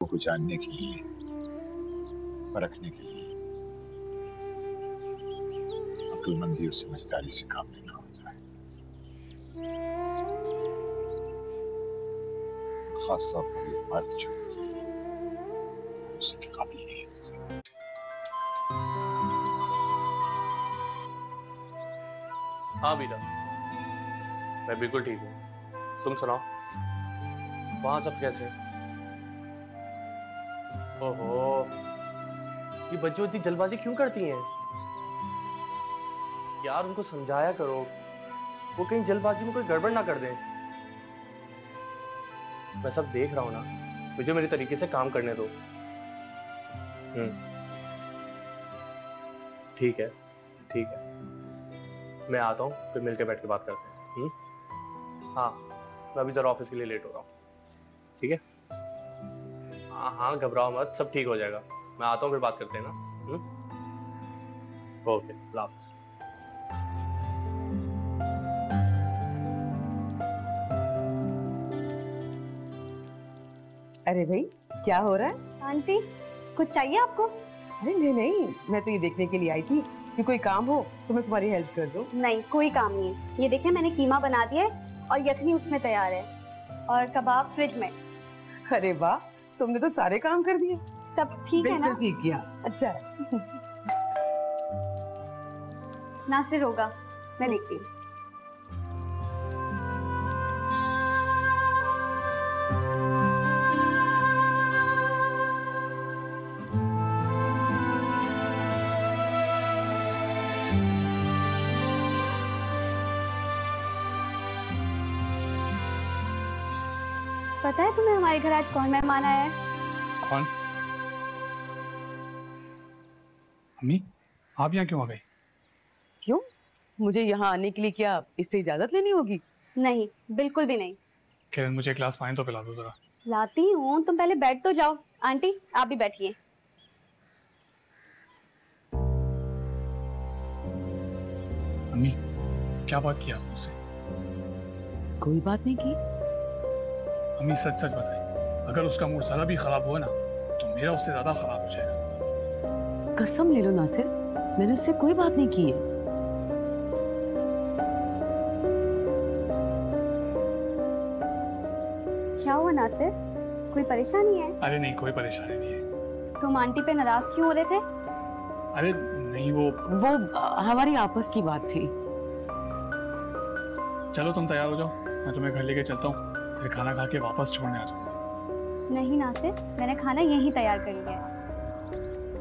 लोगों को जानने के लिए, परखने के लिए अक्लमंदी और समझदारी से काम लेना होता है, खासतौर पर एक मर्द जो होती है वो उसी के काबिल नहीं होती। हाँ बीरा, मैं बिल्कुल ठीक हूँ। तुम सुनाओ, वहां सब कैसे हैं? ओहो, ये बच्चों इतनी जल्दबाजी क्यों करती हैं यार? उनको समझाया करो, वो कहीं जल्दबाजी में कोई गड़बड़ ना कर दें। मैं सब देख रहा हूँ ना, मुझे मेरे तरीके से काम करने दो। ठीक है, ठीक है, मैं आता हूँ, फिर मिलकर बैठ के बात करते हैं। हाँ, मैं अभी जरा ऑफिस के लिए लेट हो रहा हूँ। ठीक है? हाँ हाँ, घबराओ मत, सब ठीक हो जाएगा। मैं आता हूँ, फिर बात करते हैं ना। ओके, अल्लाह हाफ़िज़। अरे भाई, क्या हो रहा है? आंटी, कुछ चाहिए आपको? अरे नहीं नहीं, मैं तो ये देखने के लिए आई थी कि कोई काम हो तो मैं तुम्हारी हेल्प कर दूं। नहीं, कोई काम नहीं है। ये देखिए, मैंने कीमा बना दिया है और यखनी उसमें तैयार है और कबाब फ्रिज में। अरे वाह, तुमने तो सारे काम कर दिए। सब ठीक है ना? बिल्कुल ठीक किया, अच्छा है। नासिर होगा, मैं देखती हूँ। पता है तुम्हें हमारे घर आज कौन मेहमान आया है? कौन? अम्मी, आप यहाँ क्यों आ गई? क्यों? मुझे यहाँ आने के लिए क्या इससे इजाजत लेनी होगी? नहीं, बिल्कुल भी नहीं। किरण, मुझे एक गिलास पानी तो पिला दो जरा। लाती हूँ, तुम पहले बैठ तो जाओ। आंटी, आप भी बैठिए। अम्मी, क्या बात की आपने मुझसे? कोई बात नहीं की। अम्मी, सच सच बताइए, अगर उसका मूड जरा भी खराब हुआ ना तो मेरा उससे ज्यादा खराब हो जाएगा। कसम ले लो नासिर, मैंने उससे कोई बात नहीं की है। क्या हुआ नासिर? कोई परेशानी है? अरे नहीं, कोई परेशानी नहीं है। तुम आंटी पे नाराज क्यों हो रहे थे? अरे नहीं, वो हमारी आपस की बात थी। चलो तुम तैयार हो जाओ, मैं तुम्हें घर लेके चलता हूँ, फिर खाना खा के वापस छोड़ने आ जाऊंगा। नहीं नासिर, मैंने खाना यहीं तैयार कर लिया है।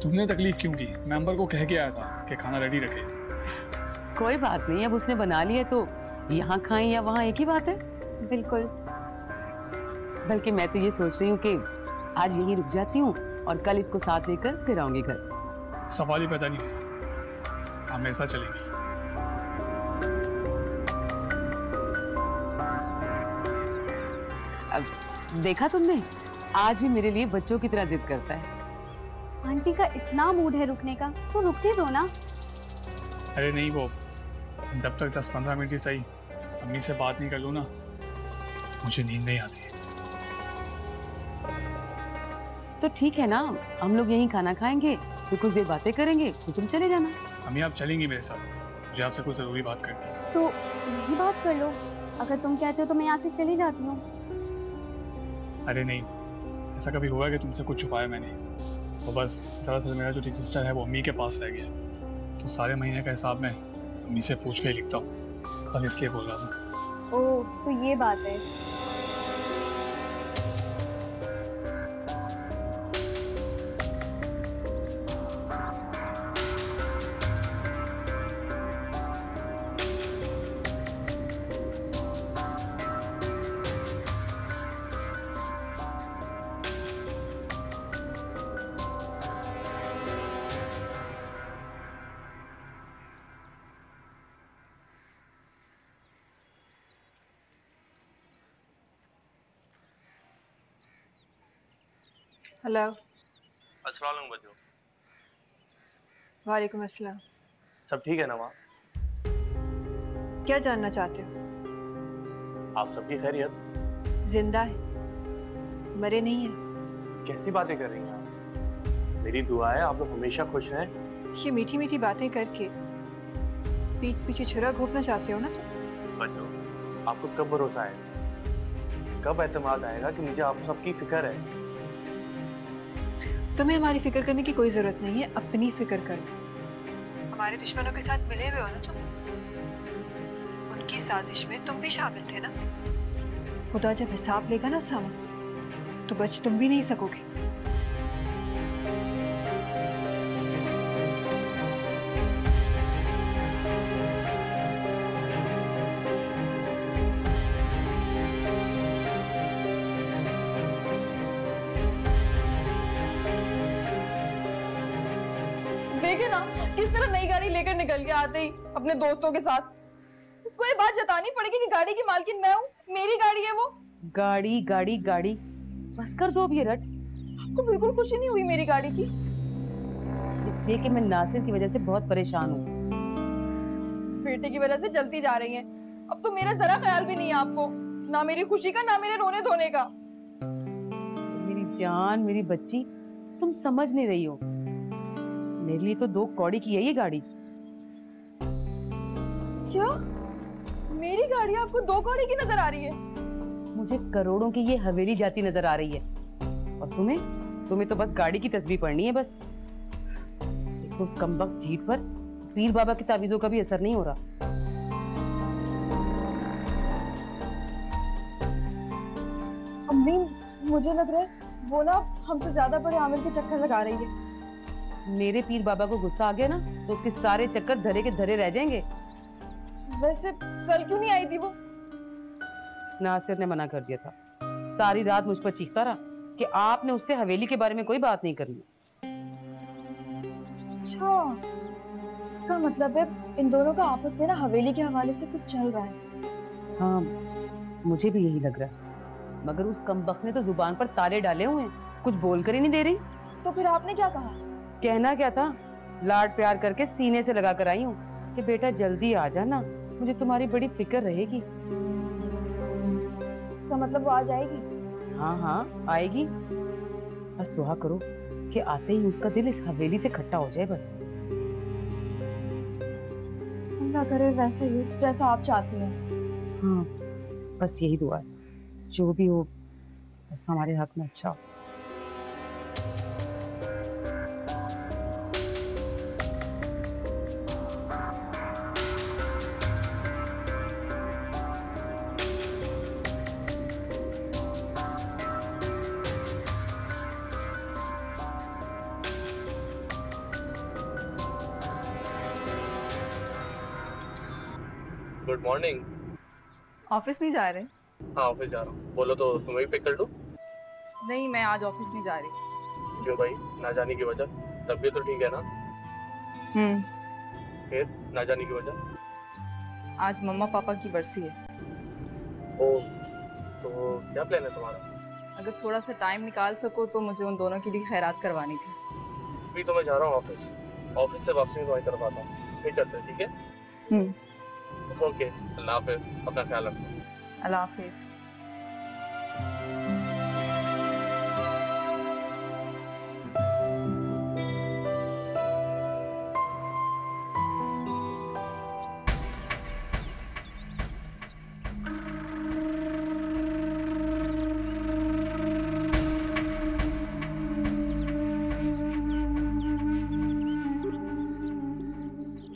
तुमने तकलीफ क्यों की? मैं अंबर को कह के आया था कि खाना रेडी रखे। कोई बात नहीं, अब उसने बना लिया तो यहाँ खाएं या वहाँ एक ही बात है। बिल्कुल। बल्कि मैं तो ये सोच रही हूँ कि आज यहीं रुक जाती हूँ और कल इसको साथ लेकर फिर आऊंगी घर। सवाल ही पैदा नहीं होता, आप मेरे साथ चलेंगी। अब देखा तुमने, आज भी मेरे लिए बच्चों की तरह जिद करता है। आंटी का इतना मूड है रुकने का, तो रुकने दो ना। अरे नहीं, वो जब तक 10-15 मिनट ही सही अम्मी से बात नहीं कर लूँ ना, मुझे नींद नहीं आती। तो ठीक है ना, हम लोग यहीं खाना खाएंगे, फिर कुछ देर बातें करेंगे, तो तुम चले जाना। अम्मी, आप चलेंगी मेरे साथ? मुझे आपसे कुछ जरूरी बात करनी है। तो यही बात कर लो। अगर तुम कहते हो तो मैं यहाँ से चली जाती हूँ। अरे नहीं, ऐसा कभी हुआ कि तुमसे कुछ छुपाया मैंने? वो बस दरअसल मेरा जो रजिस्टर है वो अम्मी के पास रह गया, तो सारे महीने का हिसाब मैं अम्मी से पूछ के ही लिखता हूँ, बस इसलिए बोल रहा था। ओह, तो ये बात है। हेलो। अस्सलाम वालेकुम बच्चों। वालेकुम अस्सलाम। सब ठीक है ना वहाँ? क्या जानना चाहते हो? आप सबकी खैरियत? जिंदा है, मरे नहीं है। कैसी बातें कर रही हैं आप? मेरी दुआ है आप लोग हमेशा खुश रहें। ये मीठी मीठी बातें करके पीठ पीछे छुरा घोंपना चाहते हो ना तुम? बच्चों, आपको कब भरोसा आएगा, कब एतमाद आएगा कि मुझे आप सबकी फिक्र है? तुम्हें हमारी फिक्र करने की कोई जरूरत नहीं है, अपनी फिक्र करो। हमारे दुश्मनों के साथ मिले हुए हो ना तुम, उनकी साजिश में तुम भी शामिल थे ना। खुदा जब हिसाब लेगा ना उसामा, तो बच तुम भी नहीं सकोगे। देखे ना किस तरह नई गाड़ी लेकर निकल के आते ही अपने दोस्तों के साथ। उसको ये बात जतानी पड़ेगी कि गाड़ी की मालकिन मैं हूँ, मेरी गाड़ी है वो। गाड़ी गाड़ी गाड़ी, बस कर दो अब ये रट। आपको बिल्कुल खुशी नहीं हुई मेरी गाड़ी की? इसलिए कि मैं नासिर की वजह से बहुत परेशान हूँ। बेटे की वजह से जलती जा रही हैं। अब तो मेरा जरा ख्याल भी नहीं है आपको, ना मेरी खुशी का ना मेरे रोने धोने का। मेरी जान, मेरी बच्ची, तुम समझ नहीं रही हो। मेरे लिए तो 2 कौड़ी की है ये गाड़ी। क्या मेरी गाड़ी आपको 2 कौड़ी की नजर आ रही है? मुझे करोड़ों की ये हवेली जाती नजर आ रही है, और तुम्हें तो बस गाड़ी की तस्बीह पढ़नी है बस। एक तो उस कमबख्त जीत पर पीर बाबा की तावीजों का भी असर नहीं हो रहा। अम्मी, मुझे लग रहा है वो ना हमसे ज्यादा बड़े आमिर के चक्कर लगा रही है। मेरे पीर बाबा को गुस्सा आ गया ना, तो उसके सारे चक्कर धरे के धरे रह जाएंगे। वैसे कल क्यों नहीं आई थी वो? नासिर ने मना कर दिया था। सारी रात मुझ पर चीखता रहा कि आपने उससे हवेली के बारे में कोई बात नहीं करनी। अच्छा, इसका मतलब है इन दोनों का आपस में ना हवेली के हवाले से कुछ चल रहा है। हाँ, मुझे भी यही लग रहा है, मगर उस कमबख्त ने तो जुबान पर ताले डाले हुए हैं, कुछ बोल कर ही नहीं दे रही। तो फिर आपने क्या कहा? कहना क्या था, लाड प्यार करके सीने से लगा कर आई हूँ कि बेटा जल्दी आ जाना, मुझे तुम्हारी बड़ी फिक्र रहेगी। इसका मतलब वो आ जाएगी? हाँ हाँ आएगी, बस दुआ करो कि आते ही उसका दिल इस हवेली से खट्टा हो जाए बस। अल्लाह करे वैसे ही जैसा आप चाहती हैं। हाँ, बस यही दुआ है, जो भी हो बस हमारे हक में अच्छा हो। Good morning. ऑफिस नहीं जा रहे? हाँ, ऑफिस जा रहा हूँ। बोलो तो तुम्हें भी पिक कर लूँ? नहीं, मैं आज ऑफिस नहीं जा रही। क्यों भाई, ना जाने की वजह? तबीयत तो ठीक है ना? फिर ना जाने की वजह? आज मम्मा पापा की बरसी है। ओह, तो क्या प्लान है तुम्हारा? अगर थोड़ा सा टाइम निकाल सको तो मुझे उन दोनों के लिए खैरात करवानी थी। अभी तो मैं जा रहा हूँ ऑफिस से वापसी में तुम्हारी तरफ आता हूँ, फिर चलते हैं, ठीक है? ओके, अल्लाह हाफिज़, अपना ख्याल रखो। अल्लाह हाफिज़।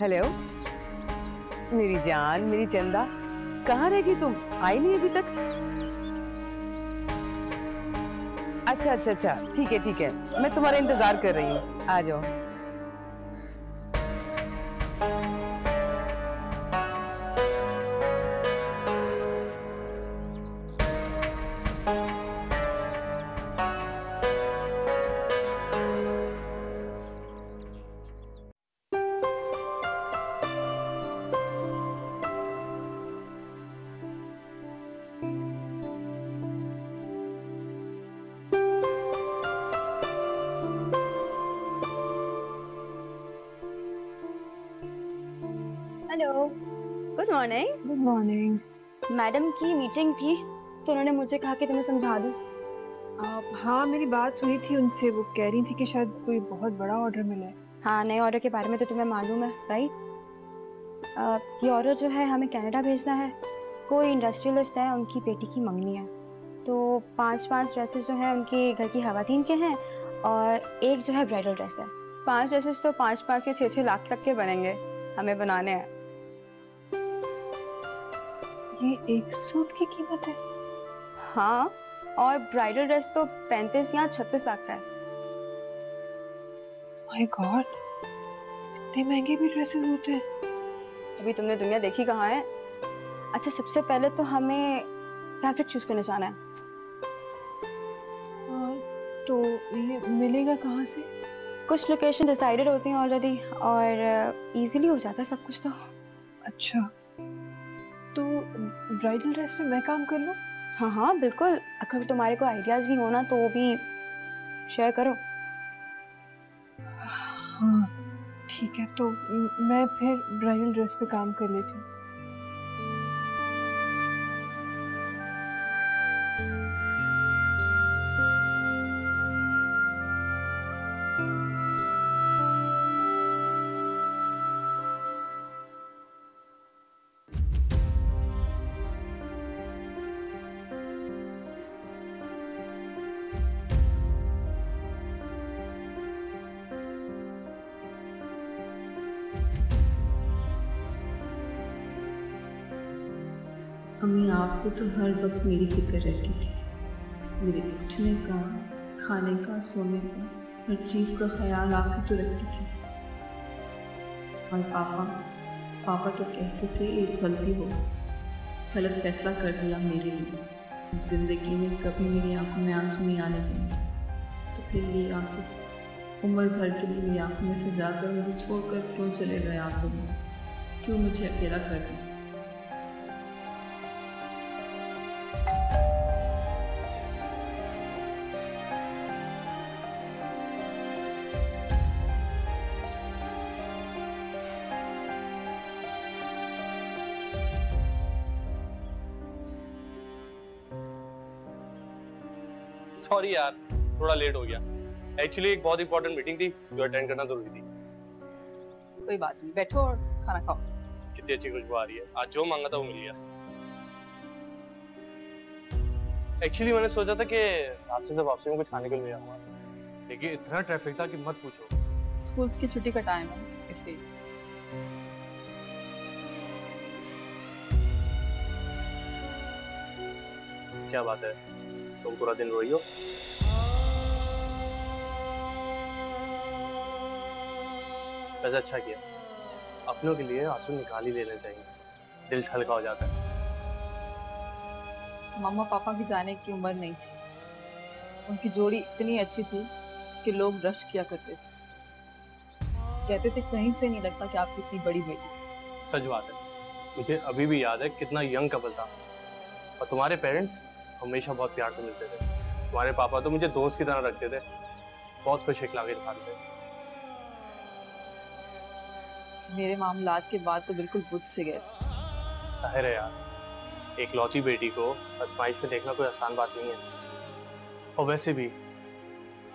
हेलो मेरी जान, मेरी चंदा, कहाँ रहेगी तुम? आई नहीं अभी तक? अच्छा अच्छा अच्छा, ठीक है, मैं तुम्हारा इंतजार कर रही हूँ, आ जाओ। Hello, good morning. Good morning. Madam की मीटिंग थी तो उन्होंने मुझे कहा कि तुम्हें समझा दूं। हाँ, मेरी बात हुई थी उनसे, वो कह रही थी कि शायद कोई बहुत बड़ा ऑर्डर मिला है। हाँ, नए ऑर्डर के बारे में तो तुम्हें मालूम है, राइट? ये ऑर्डर जो है हमें कनाडा भेजना है। कोई इंडस्ट्रियलिस्ट है, उनकी बेटी की मंगनी है, तो 5-5 ड्रेसेस जो है उनके घर की खवातीन के हैं और एक जो है ब्राइडल ड्रेस है। 5 ड्रेसेस तो 5-5 या 6-6 लाख तक के बनेंगे, हमें बनाने हैं। ये एक सूट की कीमत है? हाँ, और ब्राइडल ड्रेस तो 35 या 36 लाख का है। माय गॉड, इतने महंगे भी ड्रेसेस होते हैं? अभी तुमने दुनिया देखी कहाँ है? अच्छा, सबसे पहले तो हमें फैब्रिक चूज करने जाना है। तो ये मिलेगा कहाँ से? कुछ लोकेशन डिसाइडेड होती हैं ऑलरेडी और इजीली हो जाता है सब कुछ। तो अच्छा, तो ब्राइडल ड्रेस पे मैं काम कर लूँ? हाँ हाँ बिल्कुल, अगर तुम्हारे को आइडियाज भी हो ना तो वो भी शेयर करो। हाँ ठीक है, तो मैं फिर ब्राइडल ड्रेस पे काम कर लेती हूँ। अम्मी, आपको तो हर वक्त मेरी फिक्र रहती थी। मेरे उठने का, खाने का, सोने का, हर चीज़ का ख्याल आप ही तो रखती थी। और पापा तो कहते थे एक गलती हो, गलत फैसला कर दिया मेरे लिए, अब ज़िंदगी में कभी मेरी आंखों में आंसू नहीं आने देंगे। तो फिर ये आंसू उम्र भर के लिए मेरी आंखों में सजा कर मुझे छोड़कर क्यों चले गए आप दोनों? क्यों मुझे अकेला कर दिया? सॉरी यार, थोड़ा लेट हो गया। एक्चुअली एक बहुत इंपॉर्टेंट मीटिंग थी जो अटेंड करना जरूरी थी। कोई बात नहीं, बैठो और खाना खाओ। कितनी अच्छी खुशबू आ रही है, आज जो मांगा था वो मिल गया। एक्चुअली मैंने सोचा था कि रास्ते से वापसी में कुछ खाने को ले आऊंगा, लेकिन इतना ट्रैफिक था कि मत पूछो। स्कूल्स की छुट्टी का टाइम है इसलिए। क्या बात है, तुम पूरा दिन रोई हो? वैसे अच्छा किया, अपनों के लिए आंसू निकाल ही लेना चाहिए, दिल हल्का हो जाता है। मम्मा पापा की जाने की उम्र नहीं थी, उनकी जोड़ी इतनी अच्छी थी कि लोग रश किया करते थे, कहते थे कहीं से नहीं लगता कि आपकी इतनी बड़ी बेटी। सच बात है, मुझे अभी भी याद है कितना यंग कपल था। और तुम्हारे पेरेंट्स हमेशा बहुत प्यार से मिलते थे। तुम्हारे पापा तो मुझे दोस्त की तरह रखते थे, बहुत खुश इखलाक़ दिखाते थे। मेरे मामलात के बाद तो बिल्कुल बुझ से गए थे। जाहिर है यार, एक लौती बेटी को आजमाइश में देखना कोई आसान बात नहीं है। और वैसे भी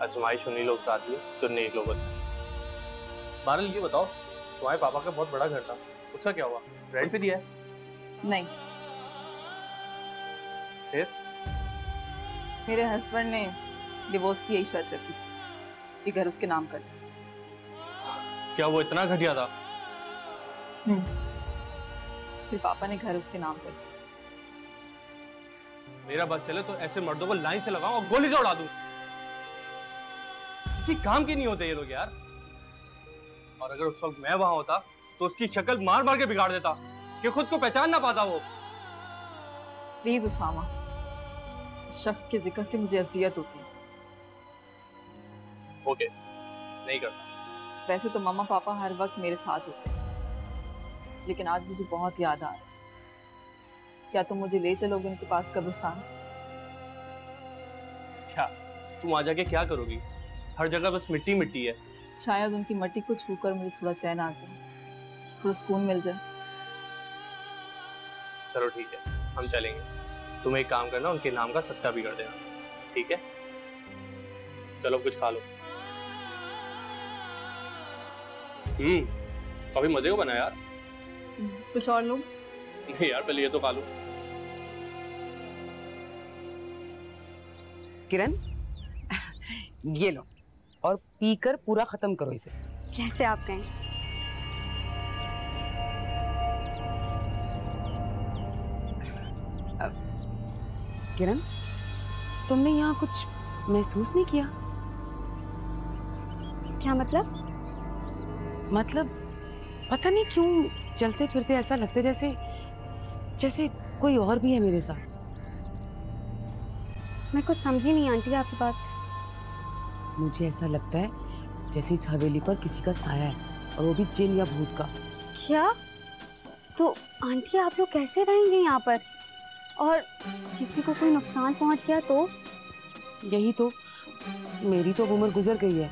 आजमाइश उन्हीं लोग आती है जो नेक लोग होते हैं। बहरहाल ये बताओ, तुम्हारे पापा का बहुत बड़ा घर था, उसका क्या हुआ? रेंट पे दिया है? नहीं, फिर मेरे हस्बैंड ने डिवोर्स की यही शर्त रखी थी कि घर उसके नाम कर। क्या वो इतना घटिया था? फिर पापा ने घर उसके नाम कर दिया। मेरा बस चले तो ऐसे मर्दों को लाइन से लगाऊं और गोली से उड़ा दूं। किसी काम के नहीं होते ये लोग यार। और अगर उस वक्त मैं वहां होता तो उसकी शक्ल मार मार के बिगाड़ देता कि खुद को पहचान ना पाता वो। प्लीज उसामा, उस शख्स के जिक्र से मुझे अजियत होती है। ओके, नहीं करता। वैसे तो मम्मा पापा हर वक्त मेरे साथ होते हैं, लेकिन आज मुझे बहुत याद आ रहा है। क्या तुम मुझे ले चलोगे उनके पास कब्रिस्तान? क्या तुम आ जाके क्या करोगी? हर जगह बस मिट्टी मिट्टी है। शायद उनकी मिट्टी को छूकर मुझे थोड़ा चैन आ जाए, थोड़ा सुकून मिल जाए। चलो ठीक है, हम चलेंगे। तुम एक काम करना, उनके नाम का सट्टा भी कर देना, ठीक है? चलो कुछ खा लो। काफी मजे को बना यार। कुछ और लो। नहीं यार, पहले ये तो खा लो। किरण, ये लो और पीकर पूरा खत्म करो इसे। जैसे आप कहें। किरण, तुमने यहाँ कुछ महसूस नहीं किया? क्या मतलब? मतलब पता नहीं क्यों चलते फिरते ऐसा लगता है जैसे जैसे कोई और भी है मेरे साथ। मैं कुछ समझी नहीं आंटी आपकी बात। मुझे ऐसा लगता है जैसे इस हवेली पर किसी का साया है, और वो भी जिन या भूत का। क्या? तो आंटी आप लोग कैसे रहेंगे यहाँ पर? और किसी को कोई नुकसान पहुँच गया तो? यही तो, मेरी तो उम्र गुजर गई है,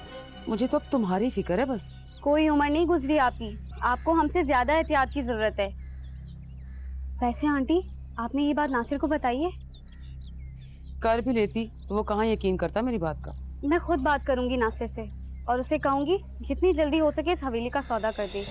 मुझे तो अब तुम्हारी फिक्र है बस। कोई उम्र नहीं गुजरी आपकी, आपको हमसे ज्यादा एहतियात की जरूरत है। वैसे आंटी, आपने ये बात नासिर को बताई है? कर भी लेती तो वो कहाँ यकीन करता मेरी बात का। मैं खुद बात करूंगी नासिर से और उसे कहूंगी जितनी जल्दी हो सके इस हवेली का सौदा कर दे।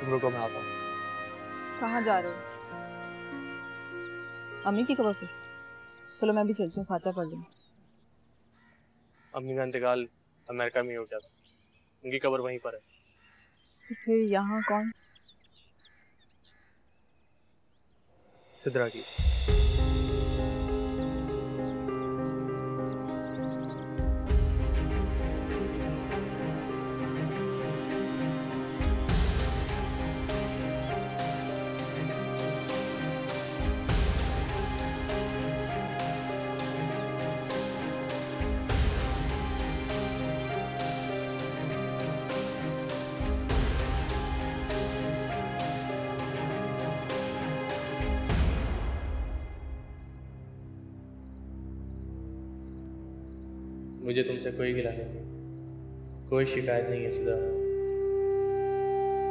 रुको मैं आता हूँ। कहाँ जा रहे हो? अम्मी की खबर पे? चलो मैं भी चलती हूँ, खाता पढ़ लूँ। अम्मी का इंतकाल अमेरिका में ही हो गया था, उनकी कब्र वहीं पर है। तो फिर यहाँ कौन? सिद्रा की। मुझे तुमसे कोई गिला नहीं, कोई शिकायत नहीं है सिद्रा।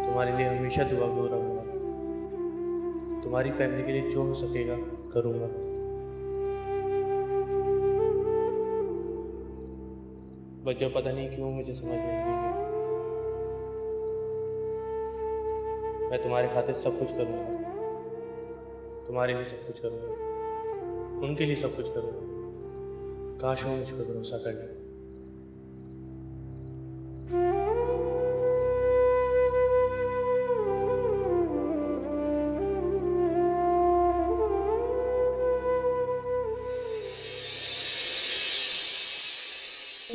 तुम्हारे लिए हमेशा दुआ गो रहूँगा, तुम्हारी फैमिली के लिए जो हो सकेगा करूँगा। बच्चों पता नहीं क्यों मुझे समझ में नहीं है। मैं तुम्हारे खातिर सब कुछ करूँगा, तुम्हारे लिए सब कुछ करूँगा, उनके लिए सब कुछ करूँगा। काश वो मुझ पर भरोसा कर ले।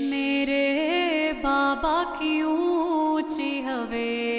मेरे बाबा की ऊंची हवेली